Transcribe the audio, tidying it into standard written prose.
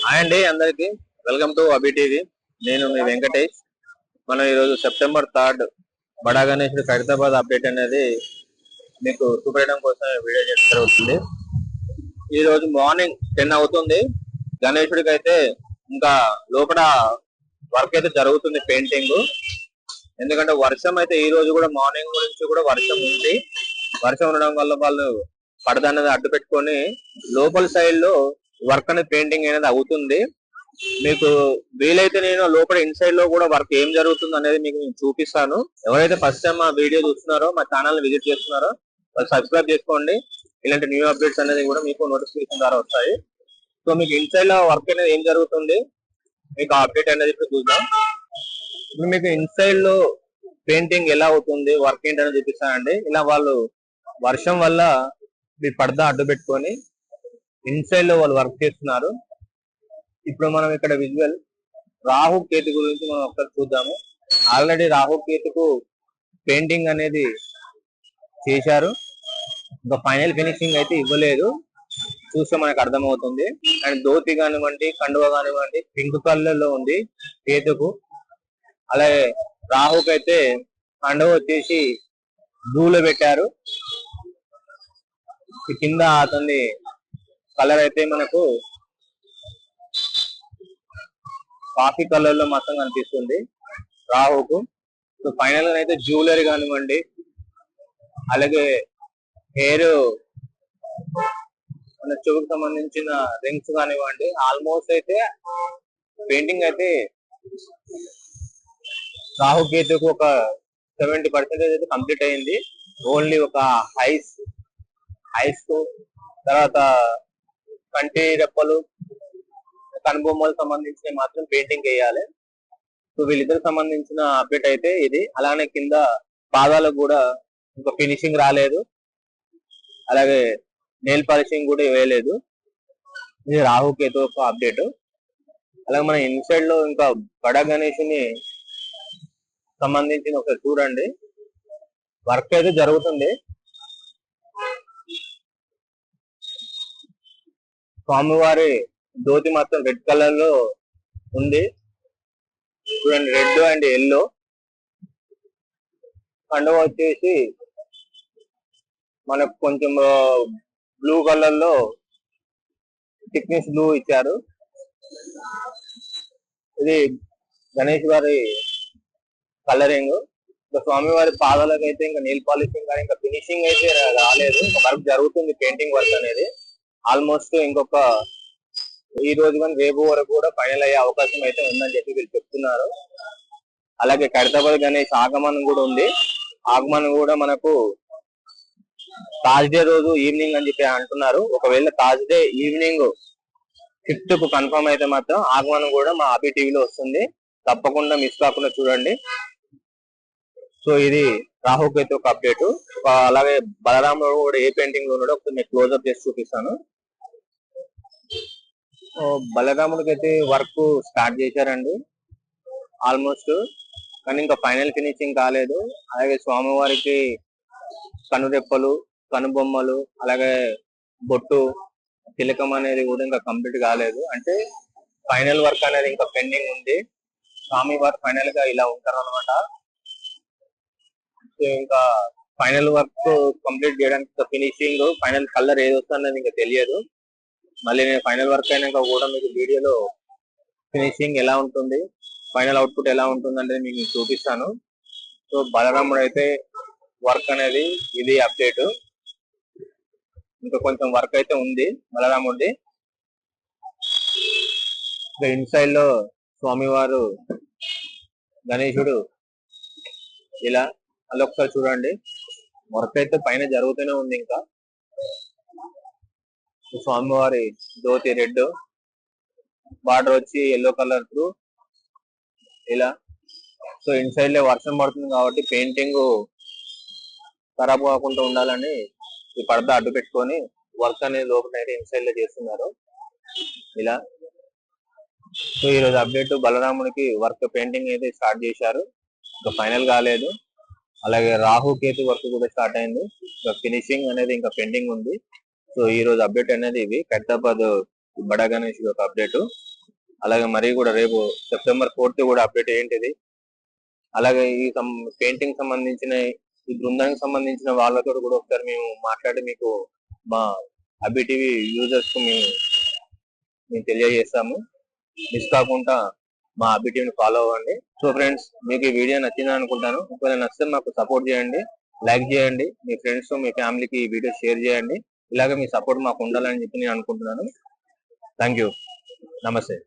Hi అండి అందరికి welcome to Abhi TV. నేను మీ వెంకటేష్. మనం ఈరోజు సెప్టెంబర్ 3 బడా గణేశుడి ఖైరతాబాద్ అప్డేట్ అనేది మీకు చూపించడం కోసం వీడియో చేయడం జరుగుతుంది. ఈ రోజు మార్నింగ్ 10 అవుతుంది. గణేశుడికి అయితే ఇంకా లోపల వర్క్ అయితే జరుగుతుంది, పెయింటింగ్. ఎందుకంటే వర్షం అయితే ఈ రోజు కూడా మార్నింగ్ నుంచి కూడా వర్షం ఉంది. వర్షం ఉండడం వల్ల వాళ్ళు పడద అనేది అడ్డు పెట్టుకొని లోపల సైడ్ లో వర్క్ అనేది పెయింటింగ్ అనేది అవుతుంది. మీకు వీలైతే నేను లోపల ఇన్సైడ్ లో కూడా వర్క్ ఏం జరుగుతుంది అనేది మీకు నేను చూపిస్తాను. ఎవరైతే ఫస్ట్ టైం మా వీడియో చూస్తున్నారో, మా ఛానల్ విజిట్ చేస్తున్నారో వాళ్ళు సబ్స్క్రైబ్ చేసుకోండి. ఇలాంటి న్యూ అప్డేట్స్ అనేది కూడా మీకు నోటిఫికేషన్ ద్వారా వస్తాయి. సో మీకు ఇన్సైడ్ లో వర్క్ అనేది ఏం జరుగుతుంది, మీకు అప్డేట్ అనేది ఇప్పుడు చూద్దాం. ఇప్పుడు మీకు ఇన్సైడ్ లో పెయింటింగ్ ఎలా అవుతుంది, వర్క్ ఏంటని చూపిస్తానండి. ఇలా వాళ్ళు వర్షం వల్ల మీ పడద అడ్డు పెట్టుకొని ఇన్సైడ్ లో వాళ్ళు వర్క్ చేస్తున్నారు. ఇప్పుడు మనం ఇక్కడ విజువల్ రాహు కేతు గురించి మనం ఒకసారి చూద్దాము. ఆల్రెడీ రాహు కేతుకు పెయింటింగ్ అనేది చేశారు, ఇంకా ఫైనల్ ఫినిషింగ్ అయితే ఇవ్వలేదు. చూస్తే మనకు అర్థమవుతుంది. అండ్ ధోతి కానివ్వండి, కండువ కానివ్వండి పింక్ కలర్ లో ఉంది కేతుకు. అలాగే రాహుకి అయితే కండువ వచ్చేసి బ్లూలో పెట్టారు. కింద అతని కలర్ అయితే మనకు కాఫీ కలర్ లో మొత్తం కనిపిస్తుంది రాహుకు. సో ఫైనల్ గా అయితే జ్యువెలరీ కానివ్వండి, అలాగే హెయిర్ మన చెవుకు సంబంధించిన రింగ్స్ కానివ్వండి, ఆల్మోస్ట్ అయితే పెయింటింగ్ అయితే రాహు కేతుకు ఒక 70% అయితే కంప్లీట్ అయింది. ఓన్లీ ఒక ఐస్ తర్వాత కంటి రెప్పలు, కనుబొమ్మలకు సంబంధించిన మాత్రం పెయింటింగ్ వేయాలి. సో వీళ్ళిద్దరికి సంబంధించిన అప్డేట్ అయితే ఇది. అలానే కింద పాదాలకు కూడా ఇంకా ఫినిషింగ్ రాలేదు, అలాగే నెయిల్ పాలిషింగ్ కూడా వేయలేదు. ఇది రాహు కేతు ఒక అప్డేట్. అలాగే మన ఇన్సైడ్ లో ఇంకా బడా గణేషుని సంబంధించిన ఒకసారి చూడండి. వర్క్ అయితే జరుగుతుంది. స్వామివారి ధోతి మాత్రం రెడ్ కలర్ లో ఉంది చూడండి, రెడ్ అండ్ ఎల్లో. కండువ వచ్చేసి మనకు కొంచెం బ్లూ కలర్ లో థిక్నెస్ బ్లూ ఇచ్చారు. ఇది గణేష్ గారి కలరింగ్. ఇంకా స్వామివారి పాదాలకు అయితే ఇంకా నెయిల్ పాలిషింగ్ కానీ ఇంకా ఫినిషింగ్ అయితే రాలేదు. వర్క్ జరుగుతుంది, పెయింటింగ్ వర్క్ అనేది. ఆల్మోస్ట్ ఇంకొక ఈ రోజు కానీ రేపు వరకు కూడా ఫైనల్ అయ్యే అవకాశం అయితే ఉందని చెప్పి వీళ్ళు చెప్తున్నారు. అలాగే ఖైరతాబాద్ గణేష్ ఆగమనం కూడా ఉంది. ఆగమనం కూడా మనకు థర్స్డే రోజు ఈవినింగ్ అని చెప్పి అంటున్నారు. ఒకవేళ థర్స్డే ఈవినింగ్ 5th కు కన్ఫర్మ్ అయితే మాత్రం ఆగమనం కూడా మా అబి టీవీలో వస్తుంది. తప్పకుండా మిస్ కాకుండా చూడండి. సో ఇది రాహుకేతు ఒక అప్డేట్. అలాగే బలరాముడు కూడా ఏ పెయింటింగ్ లో ఉన్నాడో ఒకసారి మీకు క్లోజ్అప్ చేసి చూపిస్తాను. బలరాముడికి అయితే వర్క్ స్టార్ట్ చేశారండి ఆల్మోస్ట్, కానీ ఇంకా ఫైనల్ ఫినిషింగ్ కాలేదు. అలాగే స్వామివారికి కనురెప్పలు, కనుబొమ్మలు, అలాగే బొట్టు, తిలకం అనేది కూడా ఇంకా కంప్లీట్ కాలేదు. అంటే ఫైనల్ వర్క్ అనేది ఇంకా పెండింగ్ ఉంది. స్వామివారు ఫైనల్ గా ఇలా ఉంటారు అనమాట. ఇంకా ఫైనల్ వర్క్ కంప్లీట్ చేయడానికి ఫినిషింగ్ ఫైనల్ కలర్ ఏది వస్తుందని ఇంకా తెలియదు. మళ్ళీ నేను ఫైనల్ వర్క్ అయినాక కూడా మీకు వీడియోలో ఫినిషింగ్ ఎలా ఉంటుంది, ఫైనల్ అవుట్పుట్ ఎలా ఉంటుంది అనేది మీకు చూపిస్తాను. సో బలరాముడు అయితే వర్క్ అనేది ఇది అప్డేట్. ఇంకా కొంచెం వర్క్ అయితే ఉంది బలరాముడి. ఇన్సైడ్ లో స్వామివారు గణేశుడు ఇలా అలా ఒకసారి చూడండి. వర్క్ అయితే పైన జరుగుతూనే ఉంది. ఇంకా స్వామివారి ధోతి రెడ్, బార్డర్ వచ్చి ఎల్లో కలర్ త్రూ ఇలా. సో ఇన్సైడ్ లో వర్షం పడుతుంది కాబట్టి పెయింటింగ్ ఖరాబ్ కాకుండా ఉండాలని ఈ పడద అడ్డు పెట్టుకొని వర్క్ అనేది లోపల అయితే ఇన్సైడ్ లో చేస్తున్నారు ఇలా. సో ఈరోజు అప్డేట్ బలరాముడికి వర్క్ పెయింటింగ్ అయితే స్టార్ట్ చేశారు, ఇంకా ఫైనల్ కాలేదు. అలాగే రాహు కేతు వర్క్ కూడా స్టార్ట్ అయింది, ఇంకా ఫినిషింగ్ అనేది ఇంకా పెండింగ్ ఉంది. సో ఈ రోజు అప్డేట్ అనేది ఇవి ఖైరతాబాద్ బడా గణేష్ ఒక అప్డేట్. అలాగే మరి కూడా రేపు సెప్టెంబర్ 4th కూడా అప్డేట్ ఏంటిది, అలాగే ఈ పెయింటింగ్ సంబంధించిన ఈ బృందానికి సంబంధించిన వాళ్ళతో కూడా ఒకసారి మేము మాట్లాడి మీకు మా అబి టీవీ యూజర్స్ కు మేము తెలియజేస్తాము. మిస్ కాకుండా మా అబి టీవీని ఫాలో అవ్వండి. సో ఫ్రెండ్స్, మీకు ఈ వీడియో నచ్చిందని అనుకుంటాను. ఒకవేళ నచ్చితే మాకు సపోర్ట్ చేయండి, లైక్ చేయండి, మీ ఫ్రెండ్స్ మీ ఫ్యామిలీకి ఈ వీడియో షేర్ చేయండి. ఇలాగే మీ సపోర్ట్ మాకు ఉండాలని చెప్పి నేను అనుకుంటున్నాను. Thank you. నమస్తే.